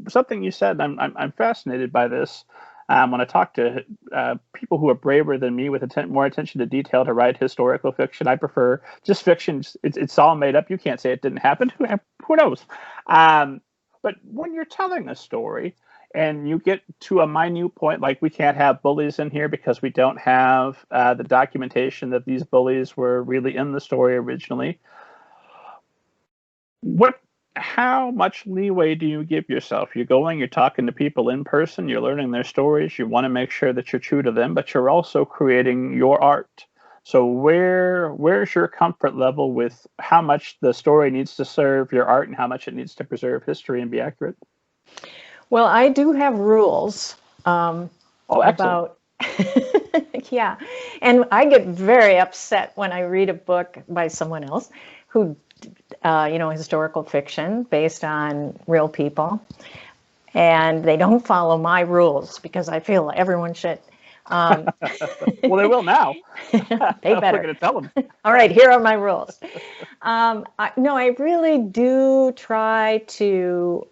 something you said, I'm fascinated by this. When I talk to people who are braver than me with more attention to detail to write historical fiction, I prefer just fiction. It's all made up. You can't say it didn't happen. Who knows? But when you're telling a story and you get to a minute point, like we can't have bullies in here because we don't have the documentation that these bullies were really in the story originally. How much leeway do you give yourself? You're talking to people in person, you're learning their stories, you want to make sure that you're true to them, but you're also creating your art. So where's your comfort level with how much the story needs to serve your art and how much it needs to preserve history and be accurate? Well, I do have rules about yeah, and I get very upset when I read a book by someone else who historical fiction based on real people, and they don't follow my rules because I feel everyone should. Well, they will now. They better. We're going to tell them. All right, here are my rules. I really do try to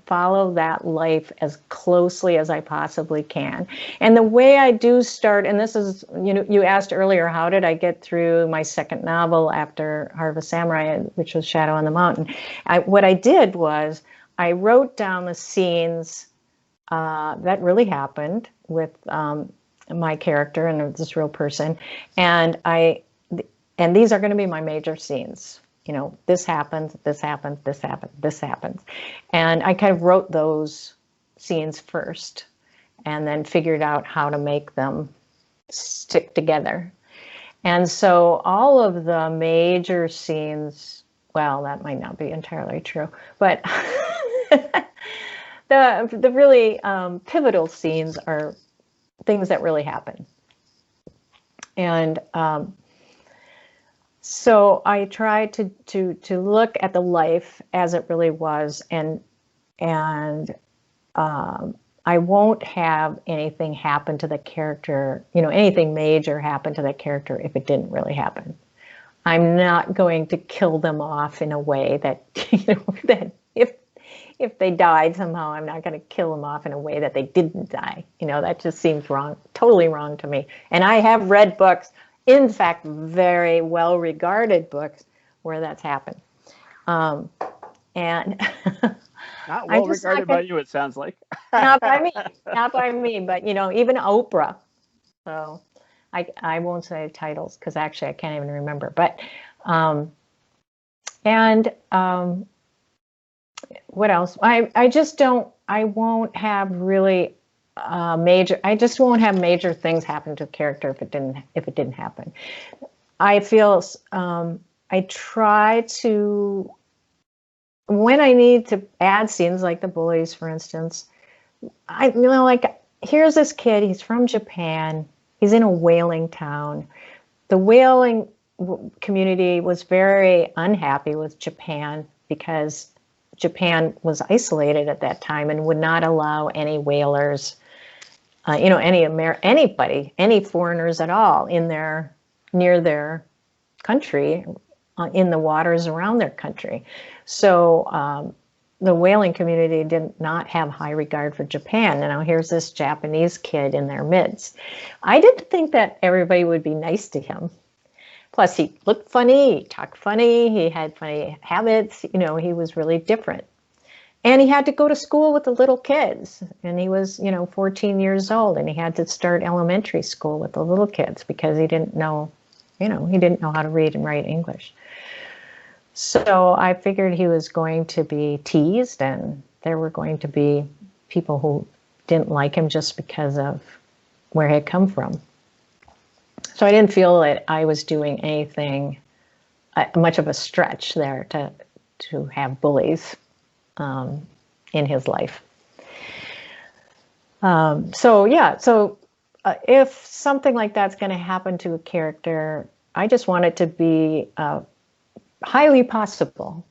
follow that life as closely as I possibly can. And the way I do start, and this is, you asked earlier, how did I get through my second novel after Heart of a Samurai, which was Shadow on the Mountain? What I did was I wrote down the scenes that really happened with my character and this real person, and these are going to be my major scenes. This happens, this happens, this happens, this happens, and I kind of wrote those scenes first, and then figured out how to make them stick together. And so all of the major scenes, well, that might not be entirely true, but the really pivotal scenes are things that really happen. And so I try to look at the life as it really was, and I won't have anything happen to the character, anything major happen to the character if it didn't really happen. I'm not going to kill them off in a way that, that if they died somehow, I'm not going to kill them off in a way that they didn't die. That just seems wrong, totally wrong to me. And I have read books, in fact, very well-regarded books where that's happened. And not well-regarded by you, it sounds like. Not by me, but even Oprah. So I won't say titles because actually I can't even remember. But what else? I just don't. I won't have really major. I just won't have major things happen to a character if it didn't happen. I feel I try to, when I need to add scenes like the bullies, for instance. Here's this kid. He's from Japan. He's in a whaling town. The whaling community was very unhappy with Japan because Japan was isolated at that time and would not allow any whalers, any foreigners at all near their country, in the waters around their country. So the whaling community did not have high regard for Japan. And now here's this Japanese kid in their midst. I didn't think that everybody would be nice to him. Plus, he looked funny, he talked funny, he had funny habits, he was really different. And he had to go to school with the little kids. And he was, 14 years old, and he had to start elementary school with the little kids because he didn't know how to read and write English. So I figured he was going to be teased, and there were going to be people who didn't like him just because of where he had come from. So I didn't feel that I was doing anything, much of a stretch there to have bullies in his life. So if something like that's going to happen to a character, I just want it to be highly possible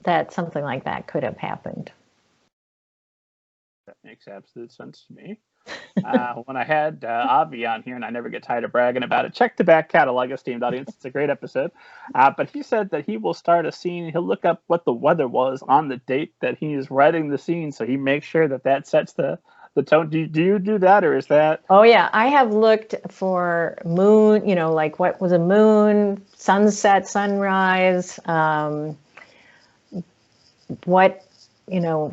that something like that could have happened. That makes absolute sense to me. when I had Avi on here, and I never get tired of bragging about it. Check the back catalog, esteemed audience. It's a great episode. But he said that he will start a scene. He'll look up what the weather was on the date that he is writing the scene, so he makes sure that that sets the tone. Do you do that, or is that? Oh yeah, I have looked for moon, like what was a moon, sunset, sunrise, what,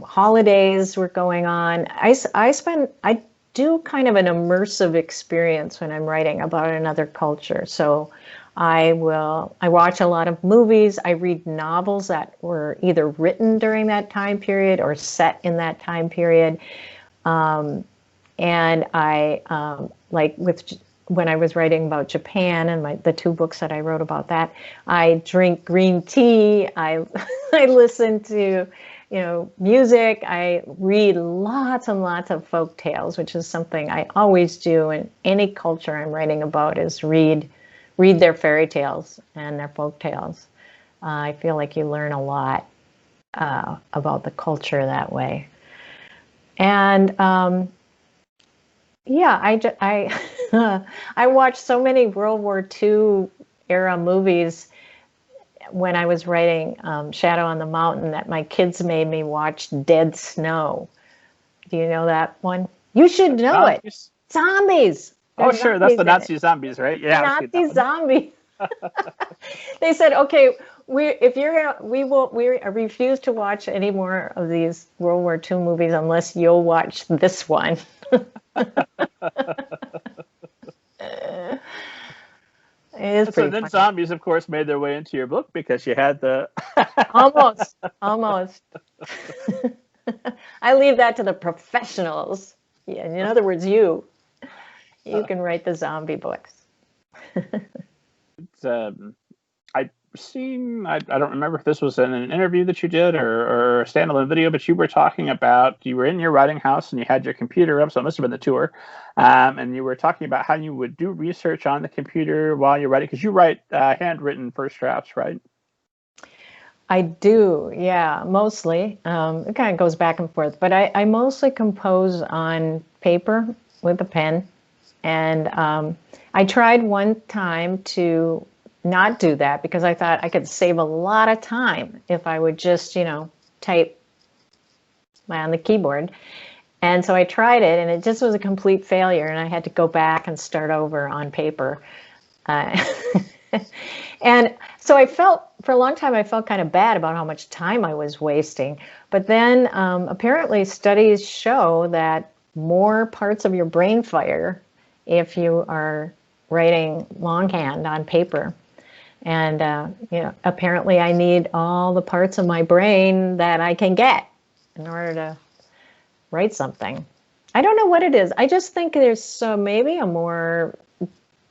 holidays were going on. I do kind of an immersive experience when I'm writing about another culture. So I watch a lot of movies. I read novels that were either written during that time period or set in that time period. And I, when I was writing about Japan and the 2 books that I wrote about that, I drink green tea. I listen to, music. I read lots and lots of folk tales, which is something I always do in any culture I'm writing about, is read their fairy tales and their folk tales. I feel like you learn a lot about the culture that way. And yeah, I watched so many World War II era movies when I was writing Shadow on the Mountain that my kids made me watch Dead Snow. Do you know that one? You should know it. Zombies. Oh, sure. That's the Nazi zombies, right? Yeah. Nazi zombies. They said, okay, we refuse to watch any more of these World War II movies unless you'll watch this one. So then zombies, of course, made their way into your book because you had the almost. I leave that to the professionals. Yeah, in other words, you can write the zombie books. I've seen, I don't remember if this was in an interview that you did or a standalone video, but you were talking about, you were in your writing house and you had your computer up, so it must have been the tour, and you were talking about how you would do research on the computer while you're writing, because you write handwritten first drafts, right? I do, yeah, mostly. It kind of goes back and forth, but I mostly compose on paper with a pen. And I tried one time to not do that because I thought I could save a lot of time if I would just, type on the keyboard. And so I tried it, and it just was a complete failure, and I had to go back and start over on paper. And so for a long time, I felt kind of bad about how much time I was wasting. But then apparently studies show that more parts of your brain fire if you are writing longhand on paper. And, apparently I need all the parts of my brain that I can get in order to write something. I don't know what it is. I just think there's maybe a more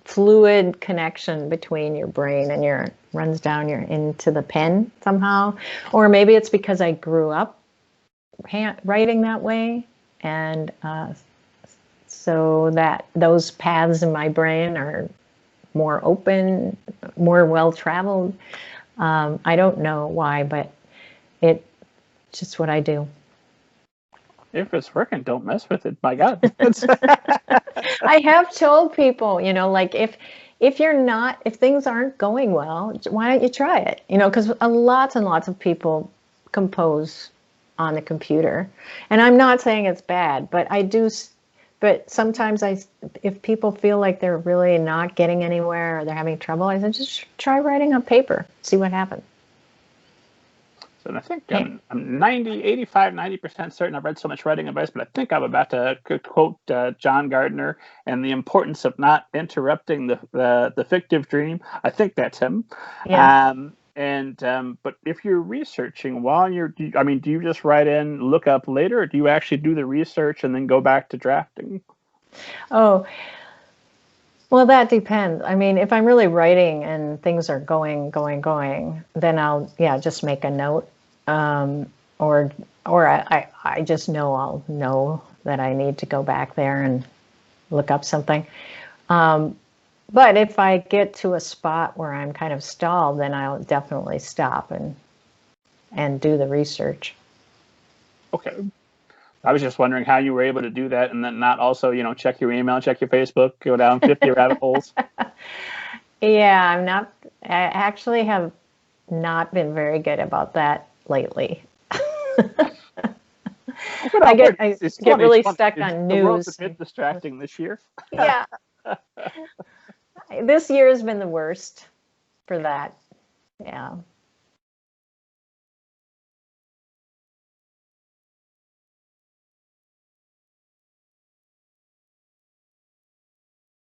fluid connection between your brain and runs down into the pen somehow. Or maybe it's because I grew up writing that way. And so that those paths in my brain are more open, more well-traveled. I don't know why, but it's just what I do. If it's working, don't mess with it. My God. I have told people, like if things aren't going well, why don't you try it? Because lots and lots of people compose on the computer. And I'm not saying it's bad, but but sometimes if people feel like they're really not getting anywhere or they're having trouble, I said, just try writing on paper, see what happens. So I think I'm 90% certain I've read so much writing advice, but I think I'm about to quote John Gardner and the importance of not interrupting the fictive dream. I think that's him. Yeah. But if you're researching while do you just write in, look up later, or do you actually do the research and then go back to drafting? Oh, well, that depends. If I'm really writing and things are going, then I'll, just make a note. Or I just know I'll know that I need to go back there and look up something. But if I get to a spot where I'm kind of stalled, then I'll definitely stop and do the research. Okay. I was just wondering how you were able to do that and then not also, check your email, check your Facebook, go down 50 rabbit holes. Yeah, I actually have not been very good about that lately. I get really stuck on news. The world's a bit distracting this year. Yeah. This year has been the worst for that. Yeah.